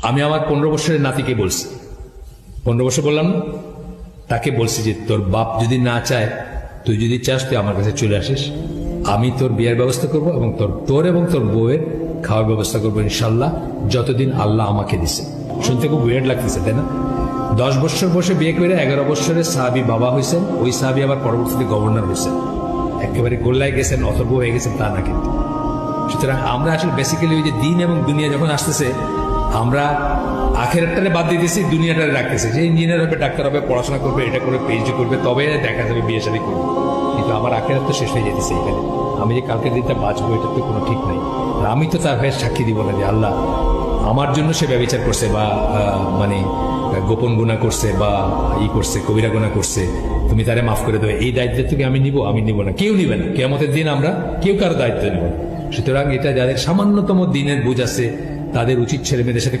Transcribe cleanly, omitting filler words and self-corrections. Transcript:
আমি আমার 15 বছরের নাতিকে বলছি, 15 বছর বললাম না, তাকে বলছি যে তোর বাপ যদি না চায়, তুই যদি চাস তুই আমার কাছে চলে আসিস, আমি তোর বিয়ের ব্যবস্থা করব এবং তোর এবং তোর বউয়ের খাওয়ার ব্যবস্থা করবো ইনশাল্লাহ, যতদিন আল্লাহ আমাকে দিছে। শুনতে খুব উইয়ার্ড লাগতেছে তাই না? 10 বছর বসে বিয়ে করে 11 বছরের সাহাবী বাবা হয়েছেন, ওই সাহাবী আবার পরবর্তীতে গভর্নর হয়েছেন, একেবারে গোল্লায় গেছেন, অথর্ব হয়ে গেছেন তা না। কিন্তু সুতরাং আমরা আসলে বেসিক্যালি ওই যে দিন এবং দুনিয়া যখন আসতেছে, আমরা আখেরাতটারে বাদ দিতেছি, দুনিয়াটারে রাখতেছি, যে ইঞ্জিনিয়ার হবে, ডাক্তার হবে, পড়াশোনা করবে, এটা করে পিএইচডি করবে, তবে দেখা যাবে বিয়ে শাদী করবে। কিন্তু আমার আখেরাত তো শেষ হয়ে যেতেছে এখানে। আমি যে কালকের দিনটা বাঁচবো এটা তো কোনো ঠিক নাই। আর আমি তো তার হয়ে সাক্ষী দিব না যে আল্লাহ আমার জন্য সে ব্যভিচার করছে বা মানে গোপন গুনাহ করছে বা করছে, কবিরা গুনাহ করছে, তুমি তারে মাফ করে দেবে, এই দায়িত্ব থেকে আমি নিব না, কেউ নিবে না। কিয়ামতের দিন আমরা কেউ কারো দায়িত্ব নেব না। সুতরাং এটা যাদের সামান্যতম দিনের বুঝ আছে তাদের উচিত ছেলে মেয়েদের সাথে